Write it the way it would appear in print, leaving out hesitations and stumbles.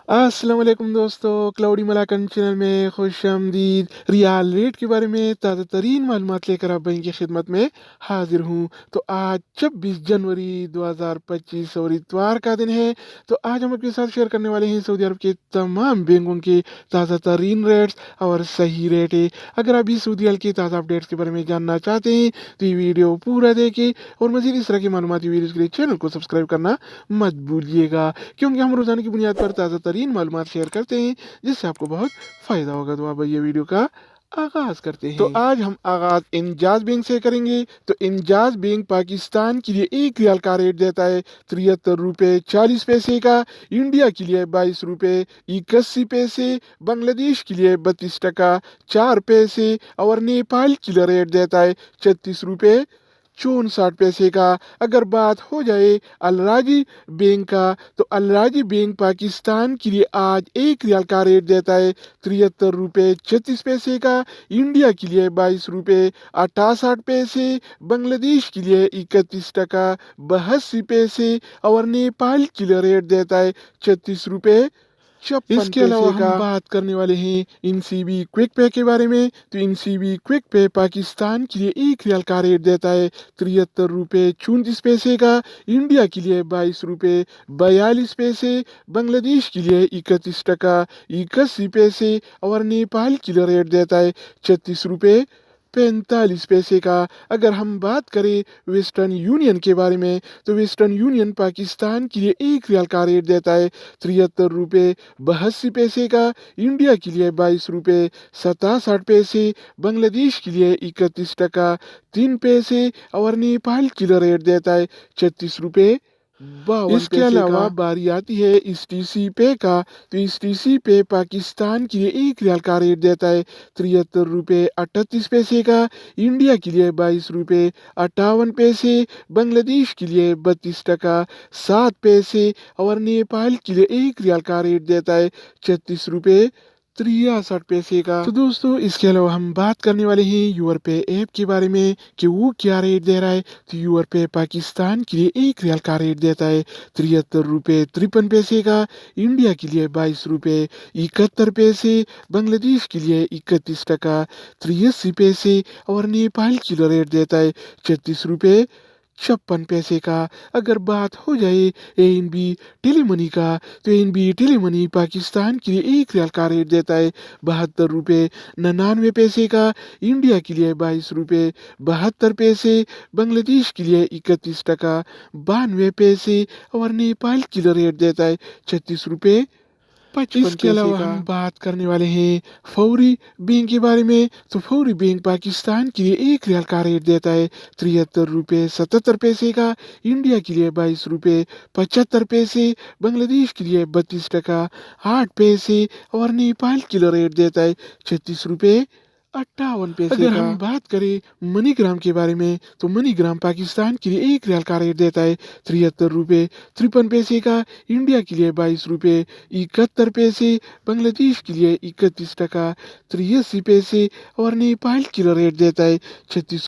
अस्सलाम वालेकुम दोस्तों, क्लाउडी मलाकन चैनल में खुशामदीद। रियाल रेट के बारे में ताज़ा तरीन मालूमात लेकर आप भाई की खिदमत में हाजिर हूँ। तो आज 26 जनवरी 2025 और इतवार का दिन है। तो आज हम आपके साथ शेयर करने वाले हैं सऊदी अरब के तमाम बैंकों के ताज़ा तरीन रेट्स और सही रेट है। अगर आप भी सऊदी अरब के ताज़ा अपडेट्स के बारे में जानना चाहते हैं तो ये वीडियो पूरा देखें और मज़ीद इस तरह की मालूमाती वीडियोज़ के लिए चैनल को सब्सक्राइब करना मत भूलिएगा, क्योंकि हम रोजाना की बुनियाद पर ताज़ा तरीन मालूमात शेयर करते हैं जिससे आपको बहुत फ़ायदा होगा। तो अब ये वीडियो का आगाज़ करते हैं। तो आज हम आगाज़ इंजाज बैंक से करेंगे। तो इंजाज बैंक पाकिस्तान के लिए 1 रियाल का रेट देता है 73 रुपये 40 पैसे का, इंडिया के लिए 22 रुपये 81 पैसे, बांग्लादेश के लिए 32 टका 4 पैसे और नेपाल के लिए रेट देता है 36 रुपये 64 पैसे का। अगर बात हो जाए अलराजी बैंक का, तो अलराजी बैंक पाकिस्तान के लिए आज 1 रियाल का रेट देता है 73 रुपये 36 पैसे का, इंडिया के लिए 22 रुपये 68 पैसे, बांग्लादेश के लिए 31 टका 82 पैसे और नेपाल के लिए रेट देता है 36 रुपये 56 इसके अलावा हम बात करने वाले हैं इनसीबी क्विक पे के बारे में। तो इनसीबी क्विक पे पाकिस्तान के लिए 1 रियाल का रेट देता है 73 रुपये 34 पैसे का, इंडिया के लिए 22 रुपये 42 पैसे, बांग्लादेश के लिए 31 टका 81 पैसे और नेपाल के लिए रेट देता है 36 रुपये 45 पैसे का। अगर हम बात करें वेस्टर्न यूनियन के बारे में, तो वेस्टर्न यूनियन पाकिस्तान के लिए 1 रियाल का रेट देता है 73 रुपये 82 पैसे का, इंडिया के लिए 22 रुपये 67 पैसे, बांग्लादेश के लिए 31 टका 3 पैसे और नेपाल के लिए रेट देता है 36 रुपये 52 इसके अलावा बारी आती है इस टीसी पे का। तो इस टीसी पे पाकिस्तान के लिए 1 रियाल का रेट देता है 73 रुपये 38 पैसे का, इंडिया के लिए 22 रुपये 58 पैसे, बांग्लादेश के लिए 32 टका 7 पैसे और नेपाल के लिए 1 रियाल का रेट देता है 36 रुपये 63 पैसे का। तो दोस्तों इसके अलावा हम बात करने वाले हैं यूर पे ऐप के बारे में कि वो क्या रेट दे रहा है। तो यूर पे पाकिस्तान के लिए 1 रियाल का रेट देता है 73 रुपये 53 पैसे का, इंडिया के लिए 22 रुपये 71 पैसे, बांग्लादेश के लिए 31 टका 83 पैसे और नेपाल के लिए रेट देता है 36 रुपये 56 पैसे का। अगर बात हो जाए एएनबी टेलीमनी का, तो एएनबी टेलीमनी पाकिस्तान के लिए 1 रियाल का रेट देता है 72 रुपये 99 पैसे का, इंडिया के लिए 22 रुपये 72 पैसे, बांग्लादेश के लिए 31 टका 92 पैसे और नेपाल के लिए रेट देता है 36 रुपये 55 इसके अलावा हम बात करने वाले हैं फौरी बैंक के बारे में। तो फौरी बैंक पाकिस्तान के लिए 1 रियाल का रेट देता है 73 रुपये 77 पैसे का, इंडिया के लिए 22 रुपये 75 पैसे, बांग्लादेश के लिए 32 टका 8 पैसे और नेपाल के लिए रेट देता है 36 रुपये 58 पैसे अगर हम बात करें मनीग्राम के बारे में, तो मनीग्राम पाकिस्तान के लिए 1 रियाल का रेट देता है 73 रुपये 53 पैसे का, इंडिया के लिए 22 रुपये 71 पैसे, बांग्लादेश के लिए 31 टका 83 पैसे और नेपाल के लिए रेट देता है 36